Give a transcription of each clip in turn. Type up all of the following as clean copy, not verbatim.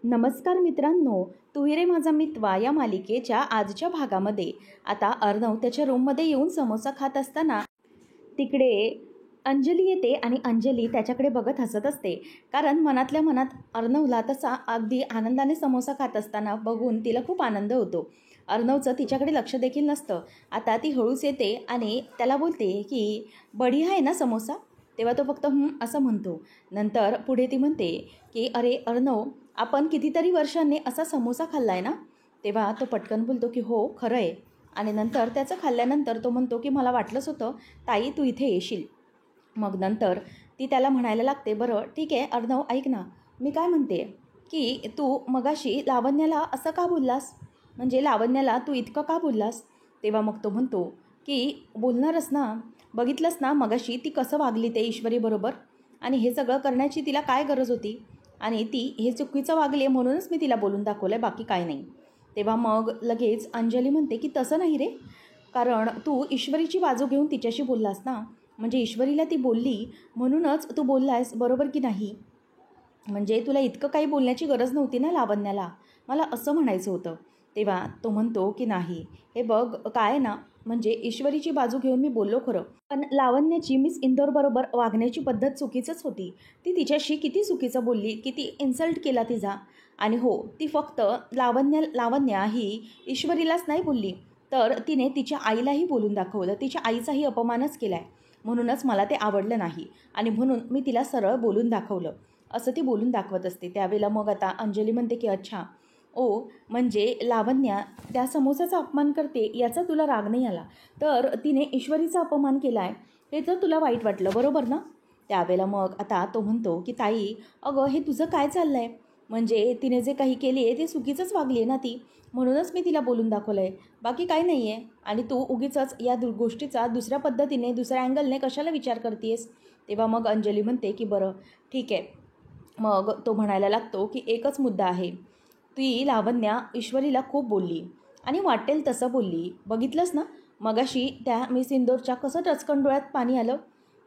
नमस्कार मित्रांनो, तू रे माझा मितवा या मालिकेच्या आजच्या भागामध्ये आता अर्णव त्याच्या रूममध्ये येऊन समोसा खात असताना तिकडे अंजली येते आणि अंजली त्याच्याकडे बघत हसत असते. कारण मनातल्या मनात अर्णवला तसा अगदी आनंदाने समोसा खात असताना बघून तिला खूप आनंद होतो. अर्णवचं तिच्याकडे लक्ष देखील नसतं. आता ती हळूच येते आणि त्याला बोलते की बढिया आहे ना समोसा. तेव्हा तो फक्त असं म्हणतो. नंतर पुढे ती म्हणते की अरे अर्णव, आपण कितीतरी वर्षांनी असा समोसा खाल्ला आहे ना. तेव्हा तो पटकन बोलतो की हो खरं आहे. आणि नंतर त्याचं खाल्ल्यानंतर तो म्हणतो की मला वाटलंच होतं ताई तू इथे येशील. मग नंतर ती त्याला म्हणायला लागते, बरं ठीक आहे अर्णव, ऐक ना, मी काय म्हणते की तू मगाशी लावण्याला असं का बोललास, म्हणजे लावण्याला तू इतकं का बोललास. तेव्हा मग तो म्हणतो की बोलणारच ना, बघितलंस ना मगाशी ती कसं वागली ते ईश्वरीबरोबर, आणि हे सगळं करण्याची तिला काय गरज होती, आणि ती हे चुकीचं वागली आहे म्हणूनच मी तिला बोलून दाखवलं आहे, बाकी काय नाही. तेव्हा मग लगेच अंजली म्हणते की तसं नाही रे, कारण तू ईश्वरीची बाजू घेऊन तिच्याशी बोललास ना, म्हणजे ईश्वरीला ती बोलली म्हणूनच तू बोललायस, बरोबर की नाही. म्हणजे तुला इतकं काही बोलण्याची गरज नव्हती ना लावण्याला, मला असं म्हणायचं होतं. तेव्हा तो म्हणतो की नाही, हे बघ काय ना, म्हणजे ईश्वरीची बाजू घेऊन मी बोललो खरं, पण लावण्याची मिस इंदोरबरोबर वागण्याची पद्धत चुकीचंच होती. ती तिच्याशी किती चुकीचं बोलली, किती इन्सल्ट केला तिचा. आणि हो, ती फक्त लावण्या ही ईश्वरीलाच नाही बोलली, तर तिने तिच्या आईलाही बोलून दाखवलं, तिच्या आईचाही अपमानच केला आहे. म्हणूनच मला ते आवडलं नाही आणि म्हणून मी तिला सरळ बोलून दाखवलं, असं ती बोलून दाखवत असते. त्यावेळेला मग आता अंजली म्हणते की अच्छा, ओ म्हणजे लावण्या त्या समोसाचा अपमान करते याचा तुला राग नाही आला, तर तिने ईश्वरीचा अपमान केला आहे हे तर तुला वाईट वाटलं, बरोबर ना. त्यावेळेला मग आता तो म्हणतो की ताई अगं हे तुझं काय चाललं आहे, म्हणजे तिने जे काही केली आहे ते चुकीचंच वागली आहे ना ती, म्हणूनच मी तिला बोलून दाखवलं आहे, बाकी काही नाही आहे. आणि तू उगीचंच या गोष्टीचा दुसऱ्या पद्धतीने दुसऱ्या अँगलने कशाला विचार करतेस. तेव्हा मग अंजली म्हणते की बरं ठीक आहे. मग तो म्हणायला लागतो की एकच मुद्दा आहे, ती लावण्या ईश्वरीला खूप बोलली आणि वाटेल तसं बोलली, बघितलंस ना मगाशी त्या मिस इंदोरच्या कसं टचकन डोळ्यात पाणी आलं.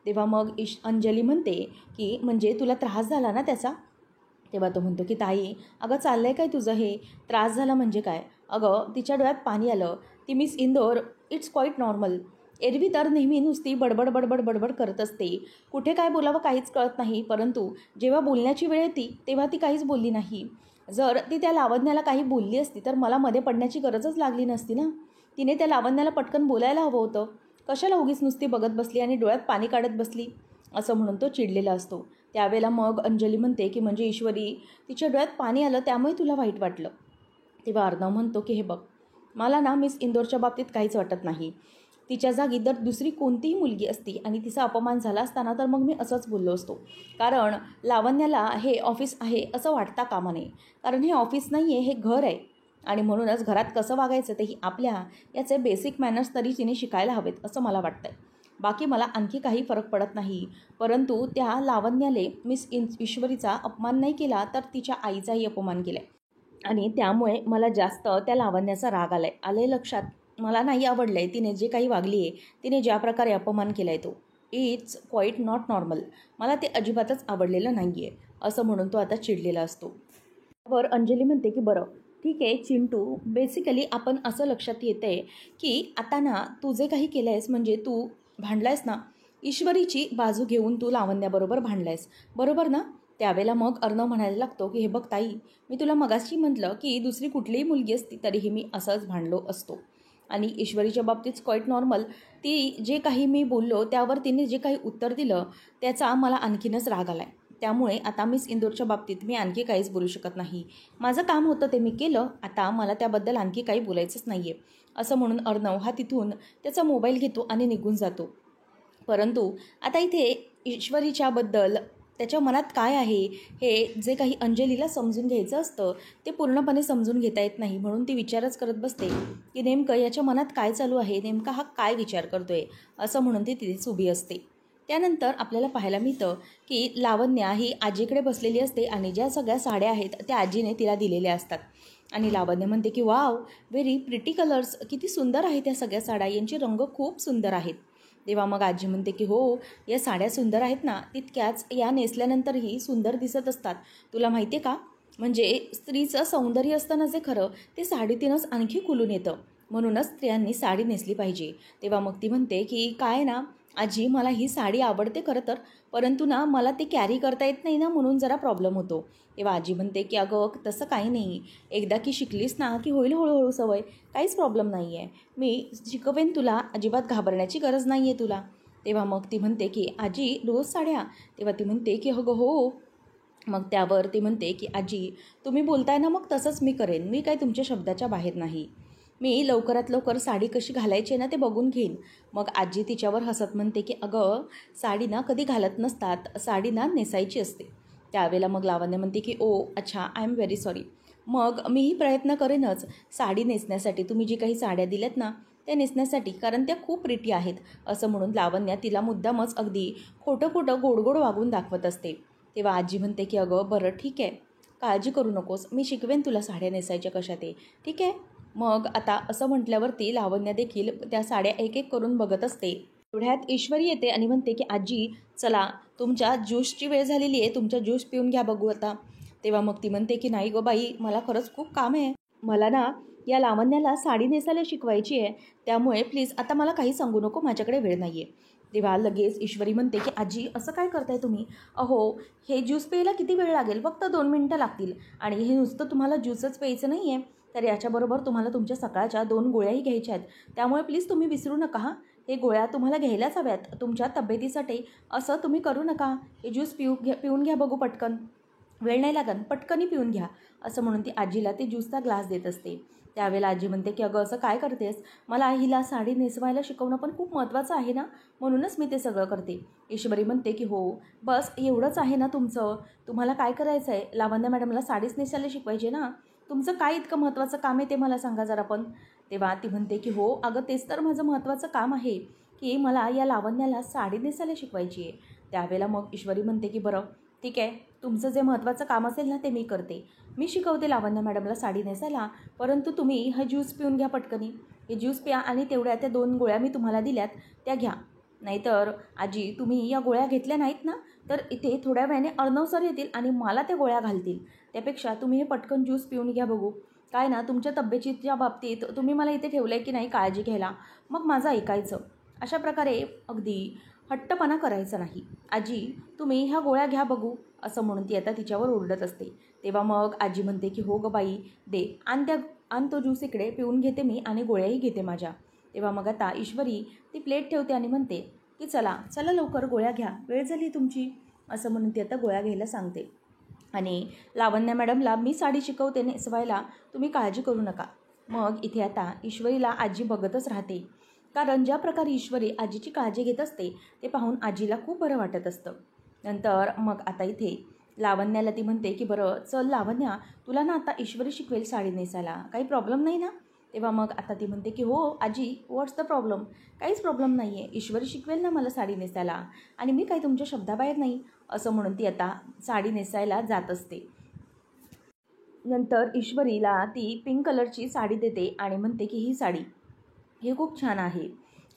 तेव्हा मग अंजली म्हणते की म्हणजे तुला त्रास झाला ना त्याचा. तेव्हा तो म्हणतो की ताई अगं चाललं आहे काय तुझं, हे त्रास झाला म्हणजे काय, अगं तिच्या डोळ्यात पाणी आलं, ती miss Indore it's quite normal. एरवी तर नेहमी नुसती बडबड बडबड बडबड करत असते, कुठे काय बोलावं काहीच कळत नाही, परंतु जेव्हा बोलण्याची वेळ येते तेव्हा ती काहीच बोलली नाही. जर ती त्या लावण्याला काही बोलली असती तर मला मध्ये पडण्याची गरजच लागली नसती ना. तिने त्या लावण्याला पटकन बोलायला हवं होतं, कशाला उगीच नुसती बघत बसली आणि डोळ्यात पाणी काढत बसली, असं म्हणून तो चिडलेला असतो. त्यावेळेला मग अंजली म्हणते की म्हणजे ईश्वरी तिच्या डोळ्यात पाणी आलं त्यामुळे तुला वाईट वाटलं. तेव्हा अर्णव म्हणतो की हे बघ, मला ना मिस इंदोरच्या बाबतीत काहीच वाटत नाही. तिच्या जागी जर दुसरी कोणतीही मुलगी असती आणि तिचा अपमान झाला असताना तर मग मी असंच बोललो असतो, कारण लावण्याला हे ऑफिस आहे असं वाटता कामा नये, कारण हे ऑफिस नाही आहे, हे घर आहे, आणि म्हणूनच घरात कसं वागायचं तेही आपल्या याचे बेसिक मॅनर्स तरी तिने शिकायला हवेत असं मला वाटतं आहे. बाकी मला आणखी काही फरक पडत नाही, परंतु त्या लावण्याले मिस ईश्वरीचा अपमान नाही केला तर तिच्या आईचाही अपमान केला आहे, आणि त्यामुळे मला जास्त त्या लावण्याचा राग आलाय लक्षात. मला नाही आवडलं आहे तिने जे काही वागली आहे, तिने ज्या प्रकारे अपमान केला आहे तो इट्स क्वाईट नॉट नॉर्मल, मला ते अजिबातच आवडलेलं नाही आहे, असं म्हणून तो आता चिडलेला असतो. वर अंजली म्हणते की बरं ठीक आहे चिंटू, बेसिकली आपण असं लक्षात येतं आहे की आता ना तू जे काही केलं आहेस, म्हणजे तू भांडलायस ना, ईश्वरीची बाजू घेऊन तू लावण्याबरोबर भांडलायस, बरोबर ना. त्यावेळेला मग अर्णव म्हणायला लागतो की हे बघ ताई, मी तुला मगाशी म्हटलं की दुसरी कुठलीही मुलगी असती तरीही मी असंच भांडलो असतो, आणि ईश्वरीच्या बाबतीत क्वाईट नॉर्मल, ती जे काही मी बोललो त्यावर तिने जे काही उत्तर दिलं त्याचा मला आणखीनच राग आला आहे. त्यामुळे आता मिस इंदोरच्या बाबतीत मी आणखी काहीच बोलू शकत नाही, माझं काम होतं ते मी केलं, आता मला त्याबद्दल आणखी काही बोलायचंच नाही आहे, असं म्हणून अर्णव हा तिथून त्याचा मोबाईल घेतो आणि निघून जातो. परंतु आता इथे ईश्वरीच्याबद्दल त्याच्या मनात काय आहे हे जे काही अंजलीला समजून घ्यायचं असतं ते पूर्णपणे समजून घेता येत नाही, म्हणून ती विचारच करत बसते की नेमकं याच्या मनात काय चालू आहे, नेमका हा काय विचार करतो आहे, असं म्हणून ती तिथेच उभी असते. त्यानंतर आपल्याला पाहायला मिळतं की लावण्या ही आजीकडे बसलेली असते आणि ज्या सगळ्या साड्या आहेत त्या आजीने तिला दिलेल्या असतात, आणि लावण्य म्हणते की वाव व्हेरी प्रिटी कलर्स, किती सुंदर आहेत त्या सगळ्या साड्या, यांचे रंग खूप सुंदर आहेत. तेव्हा मग आजी म्हणते की हो या साड्या सुंदर आहेत ना, तितक्याच या नेसल्यानंतरही सुंदर दिसत असतात, तुला माहिती आहे का. म्हणजे स्त्रीचं सौंदर्य असताना जे खरं ते साडीतीनच आणखी खुलून येतं. म्हणूनच स्त्रियांनी साडी नेसली पाहिजे. तेव्हा मग ती म्हणते की काय ना आजी, मला ही साडी आवडते खरं तर, परंतु ना मला ती कॅरी करता येत नाही ना, म्हणून जरा प्रॉब्लेम होतो. तेव्हा आजी म्हणते की अगं तसं काही नाही, एकदा की शिकलीस ना की होईल हळूहळू सवय, काहीच प्रॉब्लेम नाही आहे, मी शिकवेन तुला, अजिबात घाबरण्याची गरज नाही आहे तुला. तेव्हा मग ती म्हणते की आजी रोज साड्या? तेव्हा ती म्हणते की अगं हो. मग त्यावर ती म्हणते की आजी तुम्ही बोलताय ना, मग तसंच मी करेन, मी काय तुमच्या शब्दाच्या बाहेर नाही, मी लवकरात लवकर साडी कशी घालायची ना ते बघून घेईन. मग आजी तिच्यावर हसत म्हणते की अगं साडी ना कधी घालत नसतात, साडी ना नेसायची असते. त्यावेळेला मग लावण्य म्हणते की ओ अच्छा, आय एम व्हेरी सॉरी. मग मीही प्रयत्न करेनच साडी नेसण्यासाठी, तुम्ही जी काही साड्या दिल्यात ना त्या नेसण्यासाठी, कारण त्या खूप प्रिटी आहेत. असं म्हणून लावण्या तिला मुद्दामच अगदी खोटं खोटं गोड गोड वागून दाखवत असते. तेव्हा आजी म्हणते की अगं बरं ठीक आहे, काळजी करू नकोस, मी शिकवेन तुला साड्या नेसायच्या कशा ते, ठीक आहे. मग आता असं म्हटल्यावरती लावण्य देखील त्या साड्या एक एक करून बघत असते. एवढ्यात ईश्वरी येते आणि म्हणते की आजी चला, तुमच्या ज्यूसची वेळ झालेली आहे, तुमच्या ज्यूस पिऊन घ्या बघू आता. तेव्हा मग ती म्हणते की नाही गो बाई, मला खरंच खूप काम आहे, मला ना या लावण्याला साडी नेसायला शिकवायची आहे, त्यामुळे प्लीज आता मला काही सांगू नको, माझ्याकडे वेळ नाही आहे. तेव्हा लगेच ईश्वरी म्हणते की आजी असं काय करताय तुम्ही, अहो हे ज्यूस प्यायला किती वेळ लागेल, फक्त 2 मिनटं लागतील, आणि हे नुसतं तुम्हाला ज्यूसच प्यायचं नाही आहे, तर याच्याबरोबर तुम्हाला तुमच्या सकाळच्या 2 गोळ्याही घ्यायच्या आहेत, त्यामुळे प्लीज तुम्ही विसरू नका हां, हे गोळ्या तुम्हाला घ्यायलाच हव्यात तुमच्या तब्येतीसाठी, असं तुम्ही करू नका, हे ज्यूस पिऊन घ्या बघू पटकन, वेळ नाही लागत, पटकनी पिऊन घ्या. असं म्हणून ती आजीला ते ज्यूसचा ग्लास देत असते. त्यावेळेला आजी म्हणते की अगं असं काय करतेस, मला हिला साडी नेसवायला शिकवणं पण खूप महत्त्वाचं आहे ना, म्हणूनच मी ते सगळं करते. ईश्वरी म्हणते की हो बस एवढंच आहे ना तुमचं, तुम्हाला काय करायचं आहे, लावण्य मॅडमला साडीच नेसायला शिकवायचे ना, तुमचं काय इतकं महत्त्वाचं काम आहे ते मला सांगा जरा पण. तेव्हा ती म्हणते की हो अगं तेच तर माझं महत्त्वाचं काम आहे, की मला या लावण्याला साडी नेसायला शिकवायची आहे. त्यावेळेला मग ईश्वरी म्हणते की बरं ठीक आहे, तुमचं जे महत्त्वाचं काम असेल ना ते मी करते, मी शिकवते लावण्य मॅडमला साडी नेसायला, परंतु तुम्ही हा ज्यूस पिऊन घ्या पटकनी, हे ज्यूस प्या आणि तेवढ्या त्या 2 गोळ्या मी तुम्हाला दिल्यात त्या घ्या. नाहीतर आजी तुम्ही या गोळ्या घेतल्या नाहीत ना तर इथे थोड्या वेळाने अर्णव सर येतील आणि मला त्या गोळ्या घालतील, त्यापेक्षा तुम्ही हे पटकन ज्यूस पिऊन घ्या बघू. काय ना तुमच्या तब्येतीच्या बाबतीत तुम्ही मला इथे ठेवलं आहे की नाही काळजी घ्यायला, मग माझं ऐकायचं, अशा प्रकारे अगदी हट्टपणा करायचा नाही. आजी तुम्ही ह्या गोळ्या घ्या बघू, असं म्हणून ती आता तिच्यावर ओरडत असते. तेव्हा मग आजी म्हणते की हो गं बाई दे, आण तो ज्यूस इकडे, पिऊन घेते मी आणि गोळ्याही घेते माझ्या. तेव्हा मग आता ईश्वरी ती प्लेट ठेवते आणि म्हणते की चला चला लवकर गोळ्या घ्या, वेळ झाली तुमची. असं म्हणून ती आता गोळ्या घ्यायला सांगते. आणि लावण्य मॅडमला मी साडी शिकवते नेसवायला, तुम्ही काळजी करू नका. मग इथे आता ईश्वरीला आजी बघतच राहते, कारण ज्या प्रकारे ईश्वरी आजीची काळजी घेत असते ते पाहून आजीला खूप बरं वाटत असतं. नंतर मग आता इथे लावण्याला ती म्हणते की बरं चल लावण्या, तुला ना आता ईश्वरी शिकवेल साडी नेसायला, काही प्रॉब्लेम नाही ना. तेव्हा मग आता ती म्हणते की हो आजी व्हॉट्स द प्रॉब्लेम, काहीच प्रॉब्लेम नाही आहे, ईश्वरी शिकवेल ना मला साडी नेसायला, आणि मी काही तुमच्या शब्दाबाहेर नाही. असं म्हणून ती आता साडी नेसायला जात असते. नंतर ईश्वरीला ती पिंक कलरची साडी देते आणि म्हणते की ही साडी हे खूप छान आहे.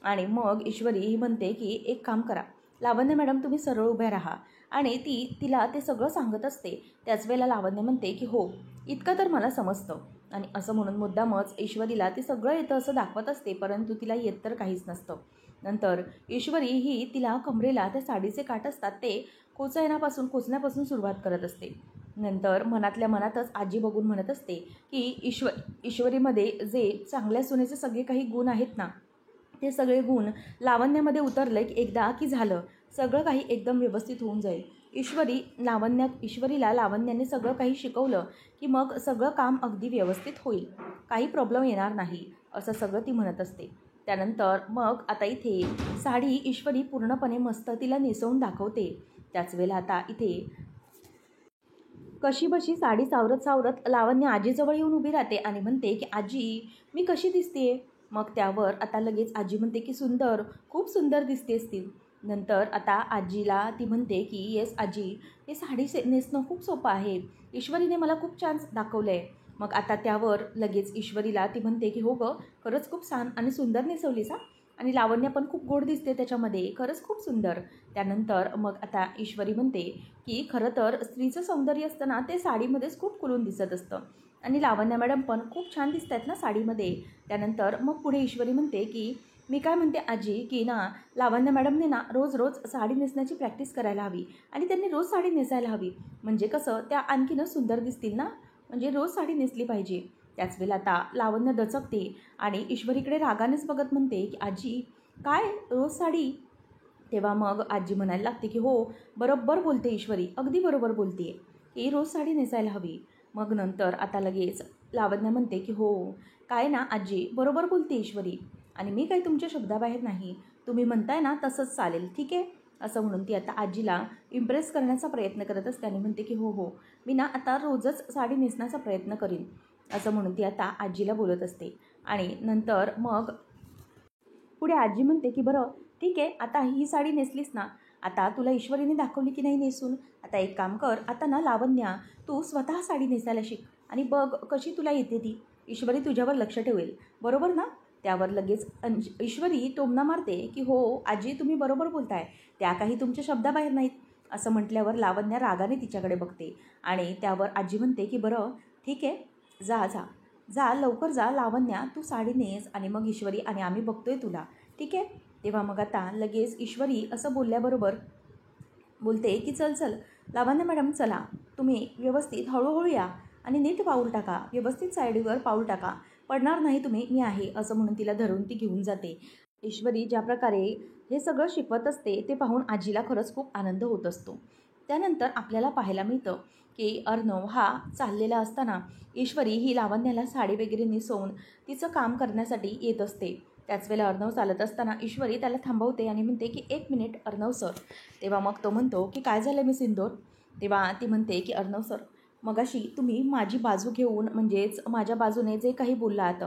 आणि मग ईश्वरी ही म्हणते की एक काम करा लावण्य मॅडम, तुम्ही सरळ उभ्या राहा, आणि ती तिला ते सगळं सांगत असते. त्याच वेळेला लावण्य म्हणते की हो इतकं तर मला समजतं, आणि असं म्हणून मुद्दामच ईश्वरीला ते सगळं येतं असं दाखवत असते, परंतु तिला येत तर काहीच नसतं. नंतर ईश्वरी ही तिला कमरेला त्या साडीचे काठ असतात ते खोचण्यापासून सुरुवात करत असते. नंतर मनातल्या मनातच आजी बघून म्हणत असते की ईश्वरीमध्ये जे चांगल्या सुनेचे सगळे काही गुण आहेत ना ते सगळे गुण लावण्यामध्ये उतरले की एकदा की झालं सगळं काही एकदम व्यवस्थित होऊन जाईल. ईश्वरीला लावण्याने सगळं काही शिकवलं की मग सगळं काम अगदी व्यवस्थित होईल, काही प्रॉब्लेम येणार नाही, असं सगळं ती म्हणत असते. त्यानंतर मग आता इथे साडी ईश्वरी पूर्णपणे मस्त तिला नेसवून दाखवते. त्याच वेळेला आता इथे कशी बशी साडी सावरत लावण्य आजीजवळ येऊन उभी राहते आणि म्हणते की आजी मी कशी दिसते. मग त्यावर आता लगेच आजी म्हणते की सुंदर, खूप सुंदर दिसतेस ती. नंतर आता आजीला ती म्हणते की येस आजी, हे साडी नेसणं खूप सोपं आहे, ईश्वरीने मला खूप छान दाखवलं आहे. मग आता त्यावर लगेच ईश्वरीला ती म्हणते की हो गं खरंच खूप छान आणि सुंदर नेसवलीस हा, आणि लावण्य पण खूप गोड दिसते त्याच्यामध्ये, खरंच खूप सुंदर. त्यानंतर मग आता ईश्वरी म्हणते की खरं तर स्त्रीचं सौंदर्य असतं ना ते साडीमध्येच खूप खुलून दिसत असतं आणि लावण्य मॅडम पण खूप छान दिसत आहेत ना साडीमध्ये. त्यानंतर मग पुढे ईश्वरी म्हणते की मी काय म्हणते आजी की ना लावण्य मॅडमने ना रोज रोज साडी नेसण्याची प्रॅक्टिस करायला हवी आणि त्यांनी रोज साडी नेसायला हवी, म्हणजे कसं त्या आणखीनच सुंदर दिसतील ना, म्हणजे रोज साडी नेसली पाहिजे. त्याच वेळेला आता लावण्य दचकते आणि ईश्वरीकडे रागानेच बघत म्हणते की आजी काय रोज साडी. तेव्हा मग आजी म्हणायला लागते की हो बरोबर बोलते ईश्वरी, अगदी बरोबर बोलते की रोज साडी नेसायला हवी. मग नंतर आता लगेच लावण्य म्हणते की हो काय ना आजी बरोबर बोलते ईश्वरी आणि मी काही तुमच्या शब्दाबाहेर नाही, तुम्ही म्हणताय ना तसंच चालेल ठीक आहे, असं म्हणून ती आता आजीला इम्प्रेस करण्याचा प्रयत्न करत असते आणि म्हणते की हो हो मी ना आता रोजच साडी नेसण्याचा प्रयत्न करीन, असं म्हणून ती आता आजीला बोलत असते. आणि नंतर मग पुढे आजी म्हणते की बरं ठीक आहे, आता ही साडी नेसलीस ना, आता तुला ईश्वरीने दाखवली की नाही नेसून, आता एक काम कर, आता ना लावण्या तू स्वतः साडी नेसायला शिक आणि बघ कशी तुला येते ती, ईश्वरी तुझ्यावर लक्ष ठेवेल बरोबर ना. त्यावर लगेच ईश्वरी टोमणा मारते की हो आजी तुम्ही बरोबर बोलताय, त्या काही तुमच्या शब्दाबाहेर नाहीत. असं म्हटल्यावर लावण्या रागाने तिच्याकडे बघते आणि त्यावर आजी म्हणते की बरं ठीक आहे, जा जा जा लवकर जा लावण्या, तू साडी नेस आणि मग ईश्वरी आणि आम्ही बघतोय तुला ठीक आहे. तेव्हा मग आता लगेच ईश्वरी असं बोलल्याबरोबर बोलते की चल चल लावण्य मॅडम चला, तुम्ही व्यवस्थित हळूहळू या आणि नीट पाऊल टाका, व्यवस्थित साईडवर पाऊल टाका, पडणार नाही तुम्ही, मी आहे, असं म्हणून तिला धरून ती घेऊन जाते. ईश्वरी ज्या प्रकारे हे सगळं शिकवत असते ते पाहून आजीला खरंच खूप आनंद होत असतो. त्यानंतर आपल्याला पाहायला मिळतं की अर्णव हा चाललेला असताना ईश्वरी ही लावण्याला साडी वगैरे नेसवून तिचं काम करण्यासाठी येत असते. त्याच वेळेला अर्णव चालत असताना ईश्वरी त्याला थांबवते आणि म्हणते की एक मिनिट अर्णव सर. तेव्हा मग तो म्हणतो की काय झालं मिस इंदोर. तेव्हा ती म्हणते की अर्णव सर मगाशी तुम्ही माझी बाजू घेऊन म्हणजेच माझ्या बाजूने जे काही बोललात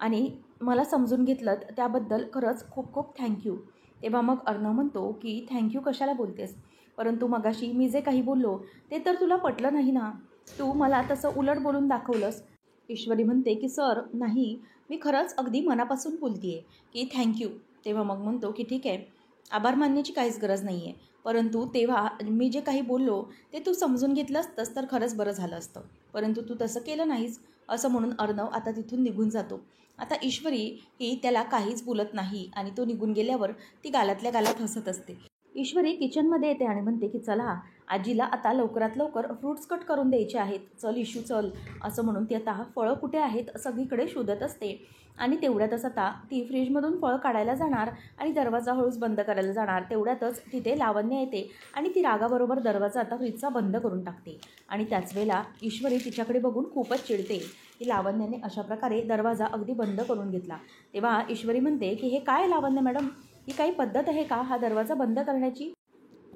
आणि मला समजून घेतलं त्याबद्दल खरंच खूप खूप थँक्यू. तेव्हा मग अर्णव म्हणतो की थँक्यू कशाला बोलतेस, परंतु मगाशी मी जे काही बोललो ते तर तुला पटलं नाही ना, तू मला तसं उलट बोलून दाखवलंस. ईश्वरी म्हणते की सर नाही, मी खरंच अगदी मनापासून बोलते आहे की थँक्यू. तेव्हा मग म्हणतो की ठीक आहे, आभार मानण्याची काहीच गरज नाही आहे, परंतु तेव्हा मी जे काही बोललो ते तू समजून घेतलं असतंस तर खरंच बरं झालं असतं, परंतु तू तसं केलं नाहीस, असं म्हणून अर्णव आता तिथून निघून जातो. आता ईश्वरी ही त्याला काहीच बोलत नाही आणि तो निघून गेल्यावर ती गालातल्या गालात हसत असते. ईश्वरी किचनमध्ये येते आणि म्हणते की चला आजीला आता लवकरात लवकर फ्रूट्स कट करून द्यायचे आहेत, चल इशू चल, असं म्हणून ती आता फळं कुठे आहेत सगळीकडे शोधत असते. आणि तेवढ्यातच आता ती फ्रीजमधून फळं काढायला जाणार आणि दरवाजा हळूच बंद करायला जाणार, तेवढ्यातच तिथे लावण्य येते आणि ती रागाबरोबर दरवाजा आता फ्रीजचा बंद करून टाकते. आणि त्याच वेळेला ईश्वरी तिच्याकडे बघून खूपच चिडते की लावण्याने अशा प्रकारे दरवाजा अगदी बंद करून घेतला. तेव्हा ईश्वरी म्हणते की हे काय लावण्य मॅडम, ही काही पद्धत आहे का हा दरवाजा बंद करण्याची,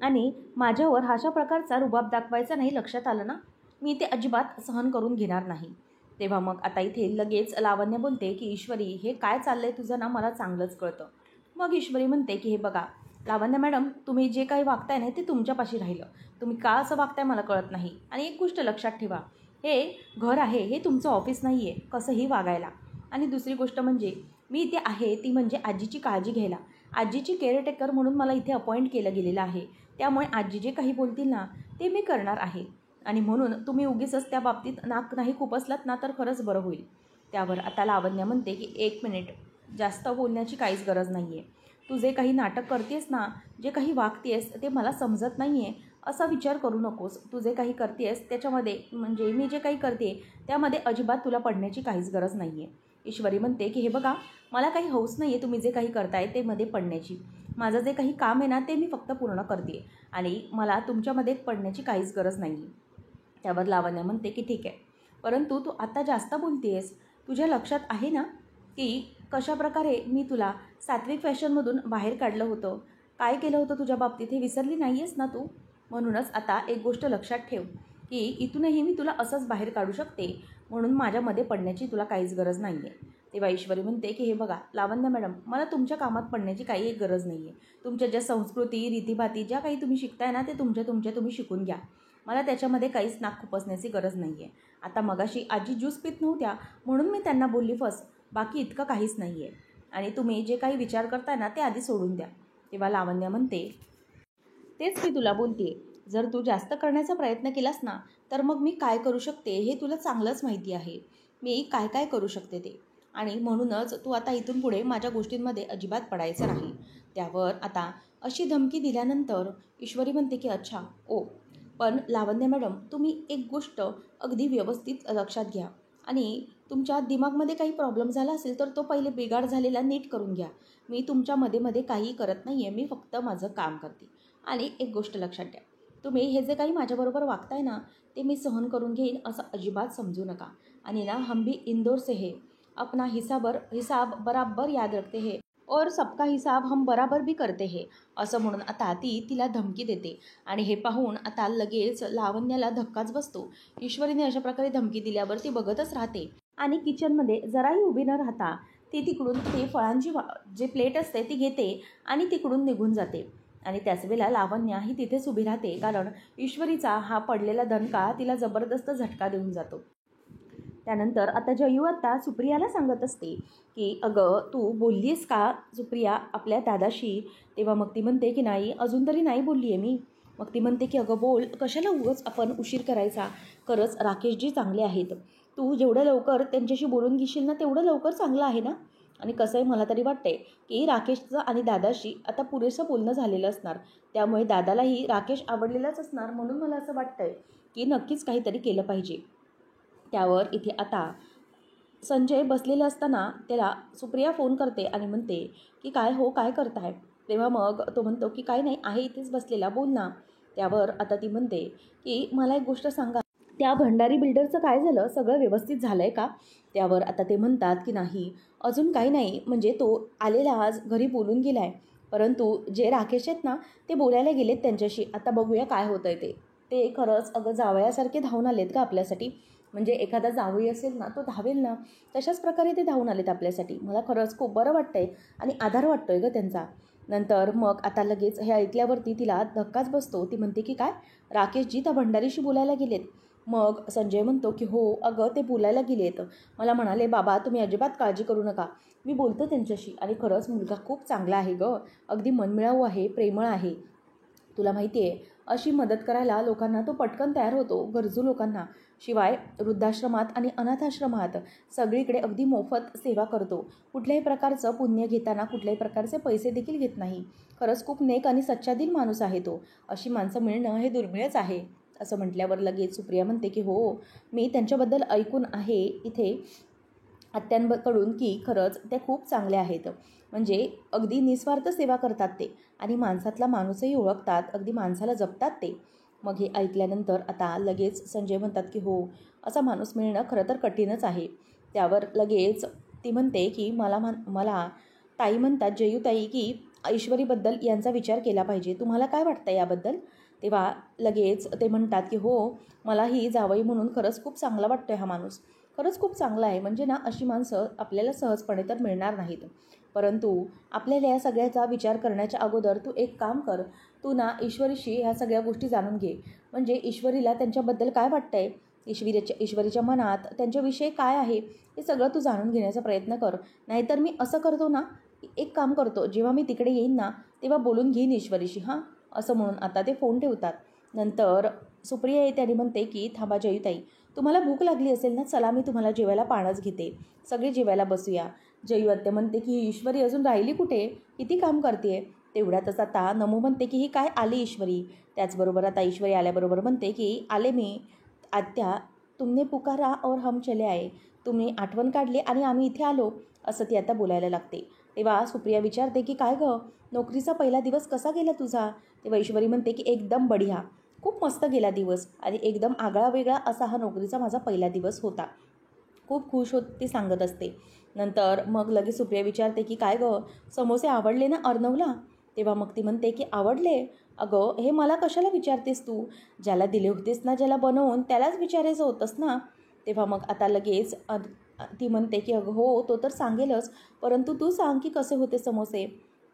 आणि माझ्यावर अशा प्रकारचा रुबाब दाखवायचा नाही, लक्षात आलं ना, मी ते अजिबात सहन करून घेणार नाही. तेव्हा मग आता इथे लगेच लावण्य बोलते की ईश्वरी हे काय चाललं आहे तुझं ना मला चांगलंच कळतं. मग ईश्वरी म्हणते की हे बघा लावण्य मॅडम, तुम्ही जे काही वागताय ना ते तुमच्यापाशी राहिलं, तुम्ही का असं वागताय मला कळत नाही. आणि एक गोष्ट लक्षात ठेवा, हे घर आहे, हे तुमचं ऑफिस नाही आहे कसंही वागायला. आणि दुसरी गोष्ट म्हणजे मी इथे आहे ती म्हणजे आजीची काळजी घ्यायला, आजीची केअरटेकर म्हणून मला इथे अपॉइंट केलं गेलेलं आहे, त्यामुळे आजी जे काही बोलतील ना ते मी करणार आहे. आणि म्हणून तुम्ही उगीचच त्या बाबतीत नाक नाही खुपसलात ना तर खरंच बरं होईल. त्यावर आता लावण्य म्हणते की एक मिनिट, जास्त बोलण्याची काहीच गरज नाही आहे, तू जे काही नाटक करतेस ना, जे काही वागतेस ते मला समजत नाही आहे असा विचार करू नकोस, तू जे काही करतेस त्याच्यामध्ये म्हणजे मी जे काही करते त्यामध्ये अजिबात तुला पडण्याची काहीच गरज नाही आहे. ईश्वरी म्हणते की हे बघा मला काही हौस नाही आहे तुम्ही जे काही करताय ते मध्ये पडण्याची, माझं जे काही काम आहे ना ते मी फक्त पूर्ण करते आणि मला तुमच्यामध्ये पडण्याची काहीच गरज नाही आहे. त्यावर लावण्य म्हणते की ठीक आहे, परंतु तू आता जास्त बोलते आहेस, तुझ्या लक्षात आहे ना की कशाप्रकारे मी तुला सात्विक फॅशनमधून बाहेर काढलं होतं, काय केलं होतं तुझ्या बाबतीत हे विसरली नाही आहेस ना तू. म्हणूनच आता एक गोष्ट लक्षात ठेव की इथूनही मी तुला असंच बाहेर काढू शकते, म्हणून माझ्यामध्ये पडण्याची तुला काहीच गरज नाही आहे. तेव्हा ईश्वरी म्हणते की हे बघा लावण्य मॅडम, मला तुमच्या कामात पडण्याची काही एक गरज नाही आहे, तुमच्या ज्या संस्कृती रीतीभाती ज्या काही तुम्ही शिकताय ना ते तुमच्या तुम्ही शिकून घ्या, मला त्याच्यामध्ये काहीच नाक खुपसण्याची गरज नाही आहे. आता मगाशी आजी ज्यूस पित नव्हत्या म्हणून मी त्यांना बोलली फस, बाकी इतकं काहीच नाही आहे. आणि तुम्ही जे काही विचार करताय ना ते आधी सोडून द्या. तेव्हा लावण्या म्हणते, तेच मी तुला बोलते, जर तू जास्त करण्याचा प्रयत्न केलास ना तर मग मी काय करू शकते हे तुला चांगलंच माहिती आहे. मी काय काय करू शकते ते. आणि म्हणूनच तू आता इथून पुढे माझ्या गोष्टींमध्ये अजिबात पडायचं नाही. त्यावर आता अशी धमकी दिल्यानंतर ईश्वरी म्हणते की अच्छा पण लावण्य मॅडम, तुम्ही एक गोष्ट अगदी व्यवस्थित लक्षात घ्या आणि तुमच्या दिमागमध्ये काही प्रॉब्लेम झाला असेल तर तो पहिले बिघाड झालेला नीट करून घ्या. मी तुमच्या मध्ये काही करत नाही आहे, मी फक्त माझं काम करते. आणि एक गोष्ट लक्षात घ्या, तुम्ही हे जे काही माझ्याबरोबर वागताय ना ते मी सहन करून घेईन असं अजिबात समजू नका. आणि ना हम भी इंदौर से है, अपना हिसाब बराबर याद रखते हैं और सबका हिसाब हम बराबर भी करते हैं, असं म्हणून आता तिला धमकी देते. आणि हे पाहून आता लगेच लावण्याला धक्काच बसतो. ईश्वरीने अशा प्रकारे धमकी दिल्यावर ती बघतच राहते आणि किचनमध्ये जराही उभी न राहता ती तिकडून ते फळांची जे प्लेट असते ती घेते आणि तिकडून निघून जाते. आणि त्याच वेळेला लावण्या ही तिथेच उभी राहते, कारण ईश्वरीचा हा पडलेला दणका तिला जबरदस्त झटका देऊन जातो. त्यानंतर आता जयू आता सुप्रियाला सांगत असते की अगं तू बोललीस का सुप्रिया आपल्या दादाशी. तेव्हा मग ती म्हणते की नाही, अजून तरी नाही बोलली आहे मी. मग ती म्हणते की अगं बोल, कशाला उगाच आपण उशीर करायचा. खरंच राकेशजी चांगले आहेत, तू जेवढं लवकर त्यांच्याशी बोलून घेशील ना तेवढं लवकर चांगलं आहे ना. आणि कसं आहे, मला तरी वाटतंय की राकेशचं आणि दादाशी आता पुरेसं बोलणं झालेलं असणार, त्यामुळे दादालाही राकेश आवडलेलाच असणार. म्हणून मला असं वाटतंय की नक्कीच काहीतरी केलं पाहिजे. त्यावर इथे आता संजय बसलेला असताना त्याला सुप्रिया फोन करते आणि म्हणते की काय करताय. तेव्हा मग तो म्हणतो की काय नाही, आहे इथेच बसलेला, बोल ना. त्यावर आता ती म्हणते की मला एक गोष्ट सांगा, त्या भंडारी बिल्डरचं काय झालं, सगळं व्यवस्थित झालं आहे का. त्यावर आता ते म्हणतात की नाही, अजून काही नाही, म्हणजे तो आलेला आज घरी बोलून गेला आहे, परंतु जे राकेश आहेत ना ते बोलायला गेलेत त्यांच्याशी. आता बघूया काय होतं आहे ते खरंच अगं जावयासारखे धावून आलेत का आपल्यासाठी. म्हणजे एखादा जावई असेल ना तो धावेल ना, तशाच प्रकारे ते धावून आलेत आपल्यासाठी. मला खरंच खूप बरं वाटतं आहे आणि आधार वाटतो आहे गं त्यांचा. नंतर मग आता लगेच हे ऐकल्यावरती तिला धक्काच बसतो. ती म्हणते की काय, राकेशजी त्या भंडारीशी बोलायला गेलेत. मग संजय म्हणतो की हो अगं ते बोलायला गेलेत, मला म्हणाले बाबा तुम्ही अजिबात काळजी करू नका, मी बोलतो त्यांच्याशी. आणि खरंच मुलगा खूप चांगला आहे गं, अगदी मनमिळावू आहे, प्रेमळ आहे. तुला माहिती आहे, अशी मदत करायला लोकांना तो पटकन तयार होतो, गरजू लोकांना. शिवाय वृद्धाश्रमात आणि अनाथाश्रमात सगळीकडे अगदी मोफत सेवा करतो. कुठल्याही प्रकारचं पुण्य घेताना कुठल्याही प्रकारचे पैसे देखील घेत नाही. खरंच खूप नेक आणि सच्चादिल माणूस आहे तो. अशी माणसं मिळणं हे दुर्मिळच आहे. असं म्हटल्यावर लगेच सुप्रिया म्हणते की हो, मी त्यांच्याबद्दल ऐकून आहे इथे आत्यांकडून की खरंच ते खूप चांगले आहेत. म्हणजे अगदी निस्वार्थ सेवा करतात ते आणि माणसातला माणूसही ओळखतात, अगदी माणसाला जपतात ते. मग हे ऐकल्यानंतर आता लगेच संजय म्हणतात की हो, असा माणूस मिळणं खरं तर कठीणच आहे. त्यावर लगेच ती म्हणते की मला ताई म्हणतात, जयूताई, की ईश्वरीबद्दल यांचा विचार केला पाहिजे, तुम्हाला काय वाटतं याबद्दल. तेव्हा लगेच ते म्हणतात की हो, मलाही जावई म्हणून खरंच खूप चांगला वाटतो आहे हा माणूस, खरंच खूप चांगला आहे. म्हणजे ना अशी माणसं आपल्याला सहजपणे तर मिळणार नाहीत. परंतु आपल्याला या सगळ्याचा विचार करण्याच्या अगोदर तू एक काम कर, तू ना ईश्वरीशी ह्या सगळ्या गोष्टी जाणून घे. म्हणजे ईश्वरीला त्यांच्याबद्दल काय वाटतं आहे, ईश्वरीच्या मनात त्यांच्याविषयी काय आहे, हे सगळं तू जाणून घेण्याचा प्रयत्न कर. नाहीतर मी असं करतो ना, एक काम करतो, जेव्हा मी तिकडे येईन ना तेव्हा बोलून घेईन ईश्वरीशी, हां. असं म्हणून आता ते फोन ठेवतात. नंतर सुप्रिया येते आणि म्हणते की थांबा जयूताई, तुम्हाला भूक लागली असेल ना, चला मी तुम्हाला जेवायला पाणच घेते, सगळे जेवायला बसूया. जयू आत्या म्हणते की ईश्वरी अजून राहिली कुठे, किती काम करते. तेवढ्यातच आता नमू म्हणते की ही काय आली ईश्वरी. त्याचबरोबर आता ईश्वरी आल्याबरोबर म्हणते की आले मी आत्या, तुमने पुकारा और हम चले आए, तुम्ही आठवण काढली आणि आम्ही इथे आलो, असं ती आता बोलायला लागते. तेव्हा सुप्रिया विचारते की काय गं, नोकरीचा पहिला दिवस कसा गेला तुझा. तेव्हा ईश्वरी म्हणते की एकदम बढिया, खूप मस्त गेला दिवस आणि एकदम आगळा वेगळा असा हा नोकरीचा माझा पहिला दिवस होता. खूप खुश होत ती सांगत असते. नंतर मग लगेच सुप्रिया विचारते की काय गं, समोसे आवडले ना अर्णवला. तेव्हा मग ती म्हणते की आवडले. अगं हे मला कशाला विचारतेस तू, ज्याला दिले होतेस ना ज्याला बनवून त्यालाच विचारायचं होतंस ना. तेव्हा मग आता लगेच ती म्हणते की अगं हो, तो तर सांगेलच, परंतु तू सांग की कसे होते समोसे.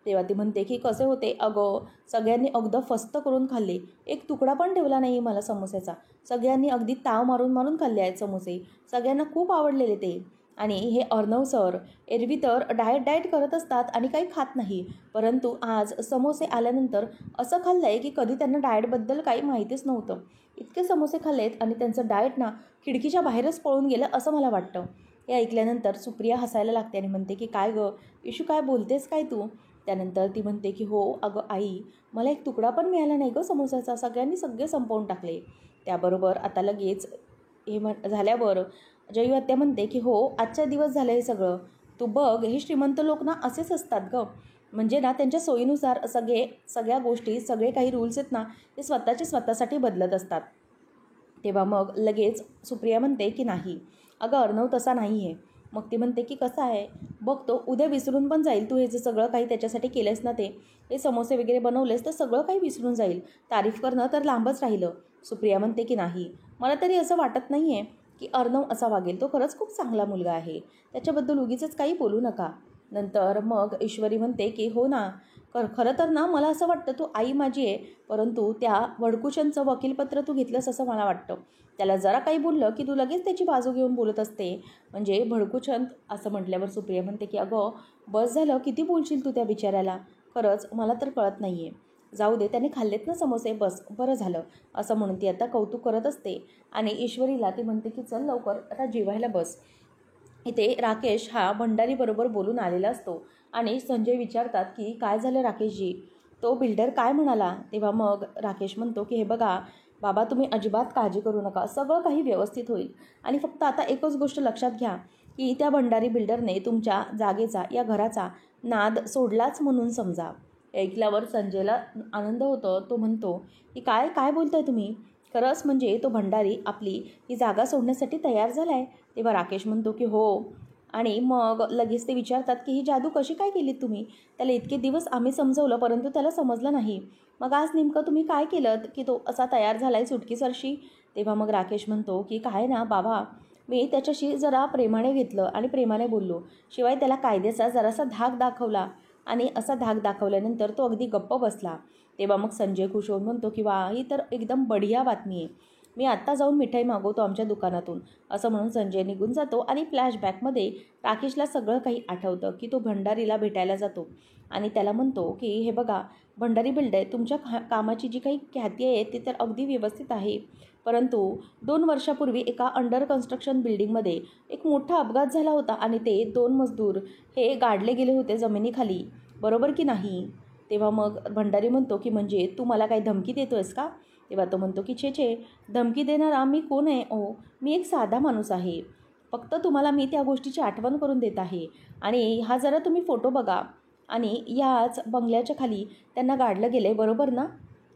तेव्हा ती म्हणते की कसे होते, अगं सगळ्यांनी अगदी फस्त करून खाल्ले, एक तुकडा पण ठेवला नाही मला समोस्याचा, सगळ्यांनी अगदी ताव मारून मारून खाल्ले आहेत समोसे, सगळ्यांना खूप आवडलेले ते. आणि हे अर्णव सर एरवी तर डाएट करत असतात आणि काही खात नाही, परंतु आज समोसे आल्यानंतर असं खाल्लं आहे की कधी त्यांना डाएटबद्दल काही माहितीच नव्हतं. इतके समोसे खाल्लेत आणि त्यांचं डाएट ना खिडकीच्या बाहेरच पळून गेलं असं मला वाटतं. हे ऐकल्यानंतर सुप्रिया हसायला लागते आणि म्हणते की काय गं इशू, काय बोलतेस काय तू? त्यानंतर ती म्हणते की हो अगं आई, मला एक तुकडा पण मिळाला नाही गं समोसाचा, सगळ्यांनी सगळे संपवून टाकले. त्याबरोबर आता लगेच हे झाल्यावर जयू आत्या म्हणते की हो आजचा दिवस झालं हे सगळं. तू बघ हे श्रीमंत लोक ना असेच असतात गं, म्हणजे ना त्यांच्या सोयीनुसार सगळ्या गोष्टी, सगळे काही रूल्स आहेत ना ते स्वतःसाठी बदलत असतात. तेव्हा मग लगेच सुप्रिया म्हणते की नाही अगं अर्णव तसा नाही आहे. मग ती म्हणते की कसं आहे बघतो, उद्या विसरून पण जाईल. तू हे जे सगळं काही त्याच्यासाठी केलंस ना, ते समोसे वगैरे बनवलेस तर सगळं काही विसरून जाईल. तारीफ करणं तर लांबच राहिलं. सुप्रिया म्हणते की नाही, मला तरी असं वाटत नाही आहे की अर्णव असा वागेल. तो खरंच खूप चांगला मुलगा आहे, त्याच्याबद्दल उगीचच काही बोलू नका. नंतर मग ईश्वरी म्हणते की हो ना, खरं तर ना मला असं वाटतं तू आई माझी आहे, परंतु त्या वडकुशनचं वकीलपत्र तू घेतलंस असं मला वाटतं. त्याला जरा काही बोललं की तू लगेच त्याची बाजू घेऊन बोलत असते. म्हणजे भडकुचंद असं म्हटल्यावर सुप्रिया म्हणते की अगं बस झालं, किती बोलशील तू त्या बिचाऱ्याला? खरंच मला तर कळत नाही आहे. जाऊ दे, त्याने खाल्लेत ना समोसे, बस बरं झालं असं म्हणून ती आता कौतुक करत असते. आणि ईश्वरीला ती म्हणते की चल लवकर आता जेवायला बस. इथे राकेश हा भंडारीबरोबर बोलून आलेला असतो आणि संजय विचारतात की काय झालं राकेशजी, तो बिल्डर काय म्हणाला? तेव्हा मग राकेश म्हणतो की हे बघा बाबा, तुम्ही अजिबात काळजी करू नका, सगळं काही व्यवस्थित होईल. आणि फक्त आता एकच गोष्ट लक्षात घ्या की त्या भंडारी बिल्डरने तुमच्या जागेचा, या घराचा नाद सोडलाच म्हणून समजा. ऐकल्यावर संजयला आनंद होतो. तो म्हणतो की काय काय बोलताय तुम्ही? खरंच म्हणजे तो भंडारी आपली ही जागा सोडण्यासाठी तयार झाला आहे? तेव्हा राकेश म्हणतो की हो. आणि मग लगेच ते विचारतात की ही जादू कशी काय केलीत तुम्ही? त्याला इतके दिवस आम्ही समजवलं परंतु त्याला समजलं नाही, मग आज नेमकं तुम्ही काय केलं की तो असा तयार झाला आहे सुटकीसरशी? तेव्हा मग राकेश म्हणतो की काय ना बाबा, मी त्याच्याशी जरा प्रेमाने घेतलं आणि प्रेमाने बोललो, शिवाय त्याला कायद्याचा जरासा धाक दाखवला आणि असा धाक दाखवल्यानंतर तो अगदी गप्प बसला. तेव्हा मग संजय खुश होऊन म्हणतो की वा, ही तर एकदम बढिया बातमी आहे, मी आत्ता जाऊन मिठाई मागवतो आमच्या दुकानातून. असं म्हणून संजय निघून जातो आणि फ्लॅशबॅकमध्ये राकेशला सगळं काही आठवतं की तो भंडारीला भेटायला जातो आणि त्याला म्हणतो की हे बघा भंडारी बिल्डर, तुमच्या कामाची जी काही ख्याती आहे ती तर अगदी व्यवस्थित आहे, परंतु 2 वर्षापूर्वी एका अंडर कन्स्ट्रक्शन बिल्डिंगमध्ये एक मोठा अपघात झाला होता आणि ते 2 मजदूर हे गाडले गेले होते जमिनीखाली, बरोबर की नाही? तेव्हा मग भंडारी म्हणतो की म्हणजे तू मला काही धमकी देतो आहेस का? तेव्हा तो म्हणतो की छे, धमकी देणारा मी कोण आहे? ओ, मी एक साधा माणूस आहे, फक्त तुम्हाला मी त्या गोष्टीची आठवण करून देत आहे. आणि हा जरा तुम्ही फोटो बघा, आणि याच बंगल्याच्या खाली त्यांना गाडलं गेलं आहे, बरोबर ना?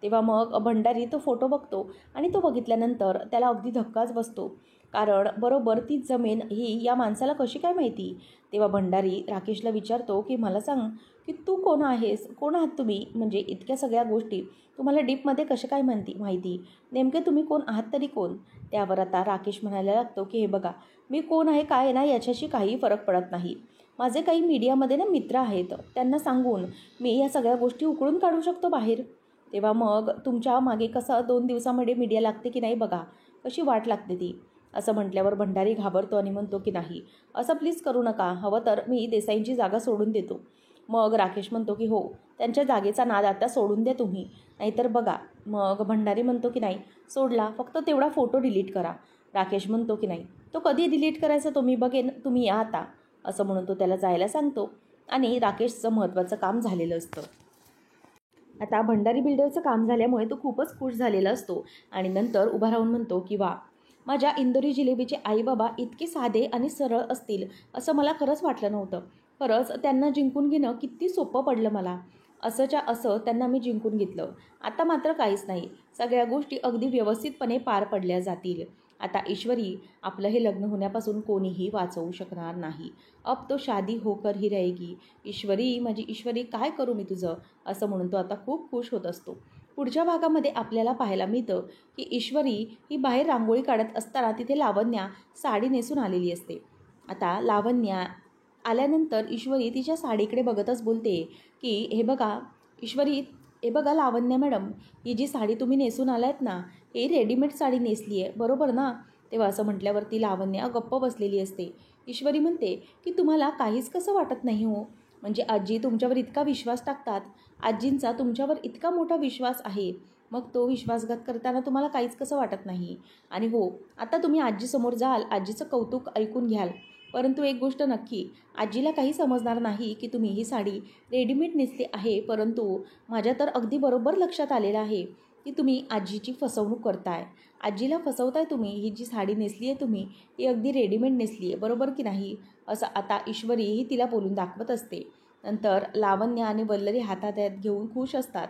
तेव्हा मग भंडारी तो फोटो बघतो आणि तो बघितल्यानंतर त्याला अगदी धक्काच बसतो, कारण बरोबर तीच जमीन ही या माणसाला कशी काय माहिती? तेव्हा भंडारी राकेशला विचारतो की मला सांग की तू कोण आहेस, कोण आहात तुम्ही? म्हणजे इतक्या सगळ्या गोष्टी तुम्हाला डीपमध्ये कशा काय माहिती? नेमके तुम्ही कोण आहात तरी कोण? त्यावर आता राकेश म्हणायला लागतो की हे बघा, मी कोण आहे काय ना याच्याशी काही फरक पडत नाही. माझे काही मीडियामध्ये ना मित्र आहेत, त्यांना सांगून मी या सगळ्या गोष्टी उकळून काढू शकतो बाहेर. तेव्हा मग तुमच्या मागे कसं 2 दिवसामध्ये मीडिया लागते की नाही बघा, कशी वाट लागते ती. असं म्हटल्यावर भंडारी घाबरतो आणि म्हणतो की नाही, असं प्लीज करू नका, हवं तर मी देसाईंची जागा सोडून देतो. मग राकेश म्हणतो की हो, त्यांच्या जागेचा नाद आता सोडून द्या तुम्ही, नाहीतर बघा. मग भंडारी म्हणतो की नाही सोडला, फक्त तेवढा फोटो डिलीट करा. राकेश म्हणतो की नाही, तो कधी डिलीट करायचा तो मी बघेन, तुम्ही या आता. असं म्हणून तो त्याला जायला सांगतो आणि राकेशचं महत्त्वाचं काम झालेलं असतं. आता भंडारी बिल्डरचं काम झाल्यामुळे तो खूपच खुश झालेला असतो आणि नंतर उभा राहून म्हणतो की वा, माझ्या इंदोरी जिलेबीचे आईबाबा इतके साधे आणि सरळ असतील असं मला खरंच वाटलं नव्हतं. खरंच त्यांना जिंकून घेणं किती सोपं पडलं मला. असंच्या असं त्यांना मी जिंकून घेतलं. आता मात्र काहीच नाही, सगळ्या गोष्टी अगदी व्यवस्थितपणे पार पडल्या जातील. आता ईश्वरी, आपलं हे लग्न होण्यापासून कोणीही वाचवू शकणार नाही. अब तो शादी होकर ही रहेगी. ईश्वरी, माझी ईश्वरी, काय करू मी तुझं? असं म्हणून तो आता खूप खुश होत असतो. पुढच्या भागामध्ये आपल्याला पाहायला मिळतं की ईश्वरी ही बाहेर रांगोळी काढत असताना तिथे लावण्या साडी नेसून आलेली असते. आता लावण्या आल्यानंतर ईश्वरी तिच्या साडीकडे बघतच बोलते की हे बघा ईश्वरी, हे बघा लावण्या मॅडम, ही जी साडी तुम्ही नेसून आलायत ना, ही रेडीमेड साडी नेसली आहे, बरोबर ना? तेव्हा असं म्हटल्यावरती लावण्या गप्प बसलेली असते. ईश्वरी म्हणते की तुम्हाला काहीच कसं वाटत नाही हो, म्हणजे आजी तुमच्यावर इतका विश्वास टाकतात, आजींचा तुमच्यावर इतका मोठा विश्वास आहे, मग तो विश्वासघात करताना तुम्हाला काहीच कसं वाटत नाही. आणि हो, आता तुम्ही आजीसमोर जाल, आजीचं कौतुक ऐकून घ्याल, परंतु एक गोष्ट नक्की, आजीला काही समजणार नाही की तुम्ही ही साडी रेडीमेड नेसली आहे, परंतु माझ्या तर अगदी बरोबर लक्षात आलेलं आहे की तुम्ही आजीची फसवणूक करताय. आजीला फसवताय तुम्ही. ही जी साडी नेसली आहे तुम्ही, ही अगदी रेडीमेड नेसली आहे, बरोबर की नाही? असं आता ईश्वरी ही तिला बोलून दाखवत असते. नंतर लावण्य आणि वल्लरी हातात हात घेऊन खुश असतात.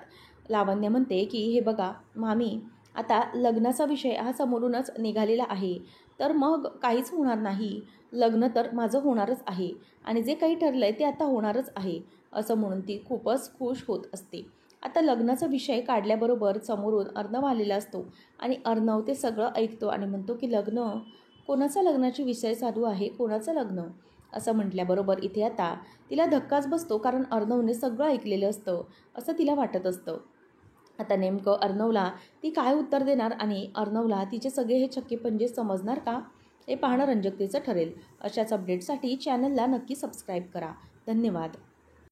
लावण्य म्हणते की हे बघा मामी, आता लग्नाचा विषय हा समोरूनच निघालेला आहे, तर मग काहीच होणार नाही. लग्न तर माझं होणारच आहे आणि जे काही ठरलं आहे ते आता होणारच आहे, असं म्हणून ती खूपच खुश होत असते. आता लग्नाचा विषय काढल्याबरोबर समोरून अर्णव आलेला असतो आणि अर्णव ते सगळं ऐकतो आणि म्हणतो की लग्न? कोणाचा लग्नाची विषय चालू आहे? कोणाचं लग्न? असं म्हटल्याबरोबर इथे आता तिला धक्काच बसतो, कारण अर्णवने सगळं ऐकलेलं असतं असं तिला वाटत असतं. आता नेमकं अर्णवला ती काय उत्तर देणार आणि अर्णवला तिचे सगळे हे छक्के पंजे समजणार का, हे पाहणं रंजकतेचं ठरेल. अशाच अपडेटसाठी चॅनलला नक्की सबस्क्राईब करा. धन्यवाद.